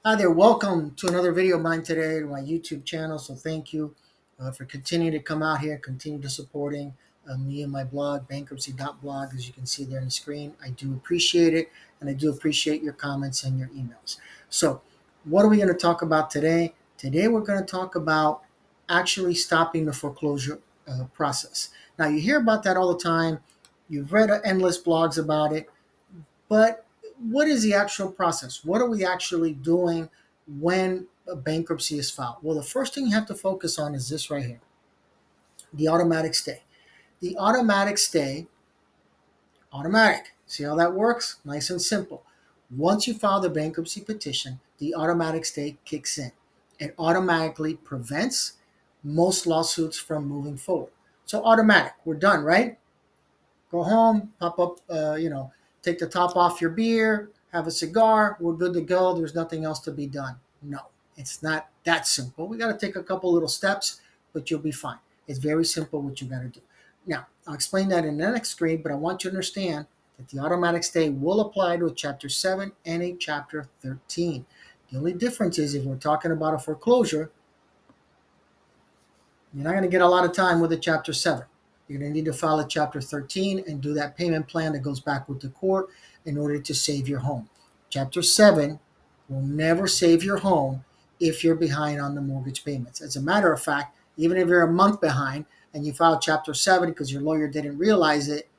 Hi there, welcome to another video of mine today to my YouTube channel. So thank you for continuing to come out here, continue to supporting me and my blog, bankruptcy.blog, as you can see there on the screen. I do appreciate it, and I do appreciate your comments and your emails. So what are we going to talk about today? Today we're going to talk about actually stopping the foreclosure process. Now you hear about that all the time. You've read endless blogs about it. But what is the actual process? What are we actually doing when a bankruptcy is filed? Well, the first thing you have to focus on is this right here, the automatic stay. The automatic stay, automatic. See how that works? Nice and simple. Once you file the bankruptcy petition, the automatic stay kicks in. It automatically prevents most lawsuits from moving forward. So automatic, we're done, right? Go home, pop up, take the top off your beer, have a cigar. We're good to go. There's nothing else to be done. No, it's not that simple. We got to take a couple little steps, but you'll be fine. It's very simple what you got to do. Now, I'll explain that in the next screen, but I want you to understand that the automatic stay will apply to a Chapter 7 and a Chapter 13. The only difference is if we're talking about a foreclosure, you're not going to get a lot of time with a Chapter 7. You're going to need to file a Chapter 13 and do that payment plan that goes back with the court in order to save your home. Chapter 7 will never save your home if you're behind on the mortgage payments. As a matter of fact, even if you're a month behind and you file Chapter 7 because your lawyer didn't realize it,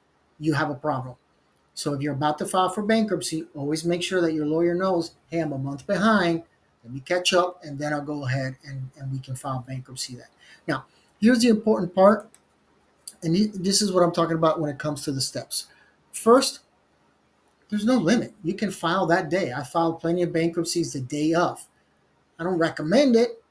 you have a problem. So if you're about to file for bankruptcy, always make sure that your lawyer knows, hey, I'm a month behind. Let me catch up, and then I'll go ahead and we can file bankruptcy then. Now, here's the important part, and this is what I'm talking about when it comes to the steps. First, there's no limit. You can file that day. I filed plenty of bankruptcies the day of. I don't recommend it.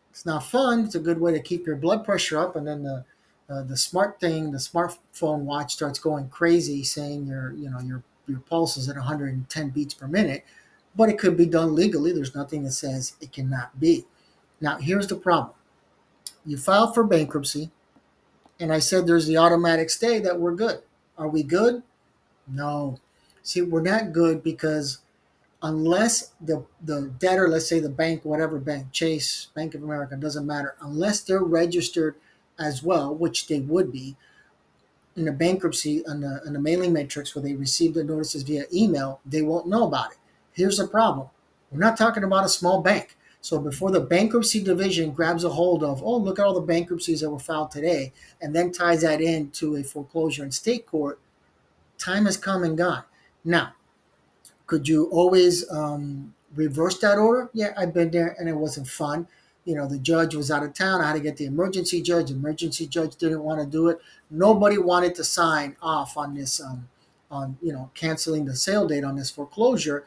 It's not fun. It's a good way to keep your blood pressure up, and then the the smartphone watch starts going crazy, saying your pulse is at 110 beats per minute. But it could be done legally. There's nothing that says it cannot be. Now, here's the problem. You filed for bankruptcy, and I said there's the automatic stay that we're good. Are we good? No. See, we're not good because unless the debtor, let's say the bank, whatever bank, Chase, Bank of America, doesn't matter, unless they're registered as well, which they would be in the bankruptcy on the mailing matrix where they receive the notices via email, they won't know about it. Here's the problem. We're not talking about a small bank. So before the bankruptcy division grabs a hold of, oh, look at all the bankruptcies that were filed today, and then ties that into a foreclosure in state court, time has come and gone. Now, could you always reverse that order? Yeah, I've been there, and it wasn't fun. The judge was out of town. I had to get the emergency judge. The emergency judge didn't want to do it. Nobody wanted to sign off on this, on canceling the sale date on this foreclosure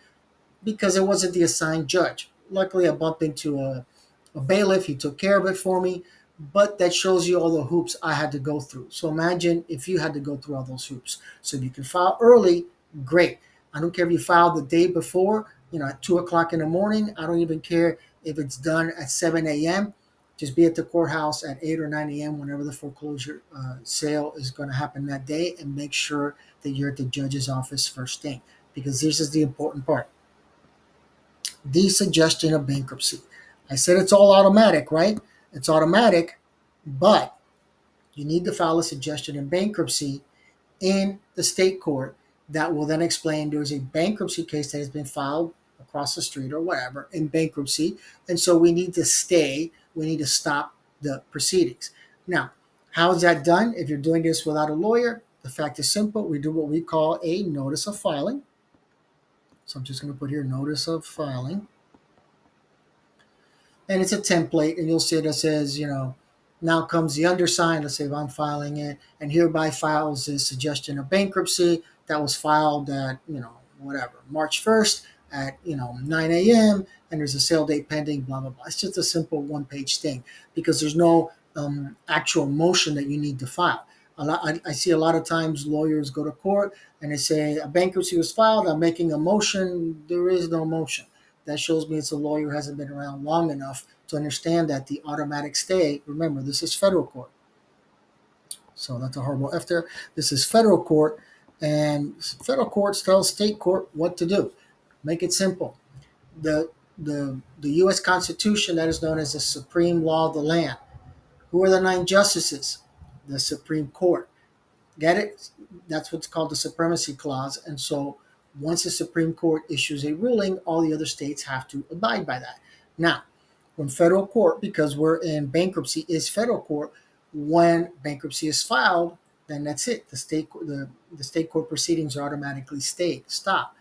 because it wasn't the assigned judge. Luckily, I bumped into a bailiff. He took care of it for me. But that shows you all the hoops I had to go through. So imagine if you had to go through all those hoops. So if you can file early, great. I don't care if you filed the day before, at 2 o'clock in the morning. I don't even care if it's done at 7 a.m. Just be at the courthouse at 8 or 9 a.m. whenever the foreclosure sale is going to happen that day, and make sure that you're at the judge's office first thing, because this is the important part. The suggestion of bankruptcy. I said it's all automatic, right? It's automatic, but you need to file a suggestion in bankruptcy in the state court that will then explain there's a bankruptcy case that has been filed across the street or whatever in bankruptcy. And so we need to we need to stop the proceedings. Now, how is that done? If you're doing this without a lawyer, the fact is simple. We do what we call a notice of filing. So I'm just going to put here notice of filing. And it's a template, and you'll see that says, now comes the undersigned. Let's say if I'm filing it, and hereby files this suggestion of bankruptcy that was filed at, whatever, March 1st at, 9 a.m., and there's a sale date pending, blah, blah, blah. It's just a simple one-page thing because there's no actual motion that you need to file. I see a lot of times lawyers go to court and they say a bankruptcy was filed, I'm making a motion. There is no motion. That shows me it's a lawyer who hasn't been around long enough to understand that the automatic stay, remember, this is federal court. So that's a horrible F there. This is federal court, and federal courts tell state court what to do. Make it simple. The the U.S. Constitution, that is known as the supreme law of the land. Who are the nine justices? The Supreme Court. Get it? That's what's called the supremacy clause. And so once the Supreme Court issues a ruling, all the other states have to abide by that. Now, when federal court, because we're in bankruptcy, is federal court, when bankruptcy is filed, then that's it. The state court proceedings are automatically stop.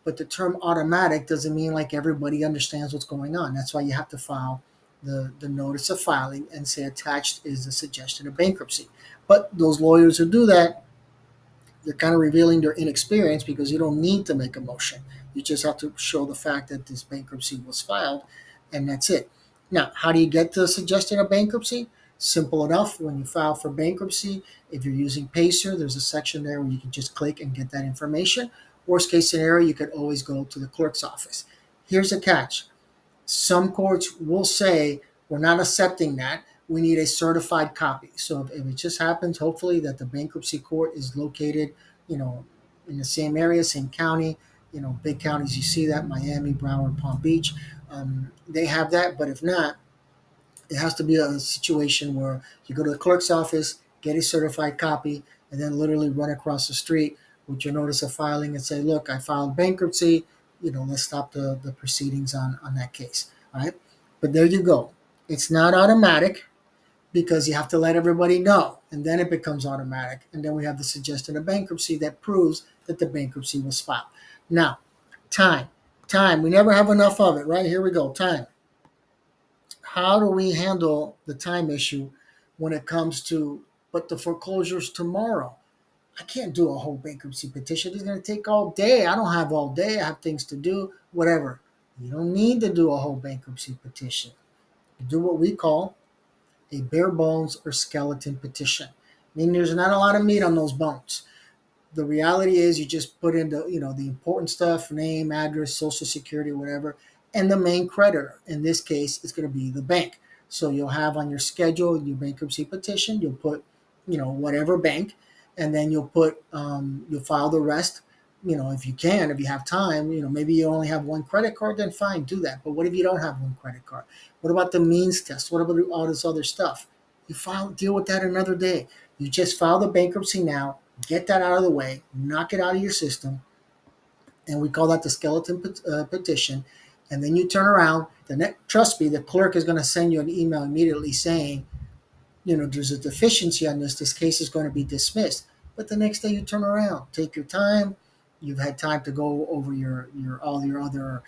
But the term automatic doesn't mean like everybody understands what's going on. That's why you have to file the notice of filing and say attached is a suggestion of bankruptcy. But those lawyers who do that, they're kind of revealing their inexperience because you don't need to make a motion. You just have to show the fact that this bankruptcy was filed, and that's it. Now, how do you get to a suggestion of bankruptcy? Simple enough. When you file for bankruptcy, if you're using Pacer, there's a section there where you can just click and get that information. Worst case scenario, you could always go to the clerk's office. Here's a catch. Some courts will say, we're not accepting that. We need a certified copy. So if it just happens, hopefully, that the bankruptcy court is located, in the same area, same county, big counties, you see that, Miami, Broward, Palm Beach, they have that. But if not, it has to be a situation where you go to the clerk's office, get a certified copy, and then literally run across the street with your notice of filing and say, look, I filed bankruptcy. Let's stop the proceedings on that case. All right. But there you go. It's not automatic because you have to let everybody know. And then it becomes automatic. And then we have the suggestion of bankruptcy that proves that the bankruptcy was filed. Now, time. Time. We never have enough of it, right? Here we go. Time. How do we handle the time issue when it comes to, but the foreclosure's tomorrow? I can't do a whole bankruptcy petition. It's going to take all day. I don't have all day. I have things to do, whatever. You don't need to do a whole bankruptcy petition. You do what we call a bare bones or skeleton petition. Meaning there's not a lot of meat on those bones. The reality is you just put in the important stuff, name, address, social security, whatever, and the main creditor. In this case, it's going to be the bank. So you'll have on your schedule your bankruptcy petition. You'll put, whatever bank, and then you'll file the rest. If you can, if you have time, maybe you only have one credit card, then fine, do that. But what if you don't have one credit card? What about the means test? What about all this other stuff? Deal with that another day. You just file the bankruptcy now, get that out of the way, knock it out of your system, and we call that the skeleton petition. And then you turn around. Trust me, the clerk is going to send you an email immediately saying, there's a deficiency on this. This case is going to be dismissed. But the next day you turn around, take your time. You've had time to go over your all your other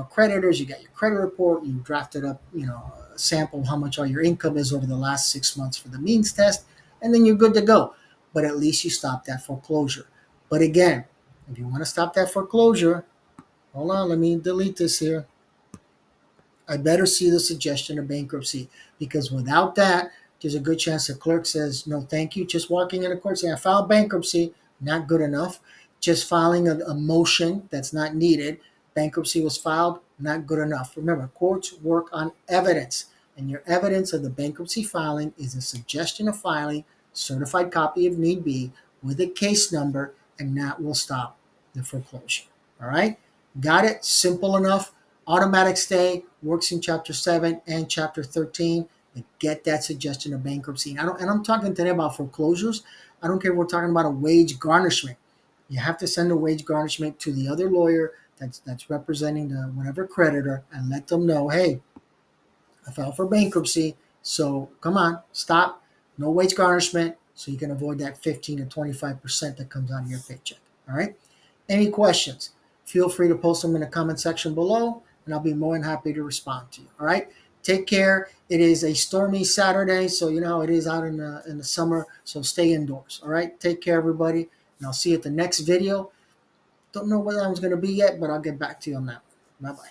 creditors. You got your credit report. You drafted up a sample of how much all your income is over the last 6 months for the means test, and then you're good to go. But at least you stopped that foreclosure. But again, if you want to stop that foreclosure, hold on, let me delete this here. I better see the suggestion of bankruptcy, because without that, there's a good chance the clerk says, no, thank you. Just walking in the court saying, I filed bankruptcy, not good enough. Just filing a motion that's not needed. Bankruptcy was filed, not good enough. Remember, courts work on evidence, and your evidence of the bankruptcy filing is a suggestion of filing, certified copy if need be, with a case number, and that will stop the foreclosure. All right? Got it? Simple enough. Automatic stay works in Chapter 7 and Chapter 13. Get that suggestion of bankruptcy. And I'm talking today about foreclosures. I don't care if we're talking about a wage garnishment. You have to send a wage garnishment to the other lawyer that's representing the whatever creditor and let them know, hey, I filed for bankruptcy, so come on, stop. No wage garnishment, so you can avoid that 15 to 25% that comes out of your paycheck. All right? Any questions? Feel free to post them in the comment section below, and I'll be more than happy to respond to you. All right? Take care. It is a stormy Saturday, so you know how it is out in the summer, so stay indoors. All right? Take care, everybody, and I'll see you at the next video. Don't know what that one's going to be yet, but I'll get back to you on that one. Bye-bye.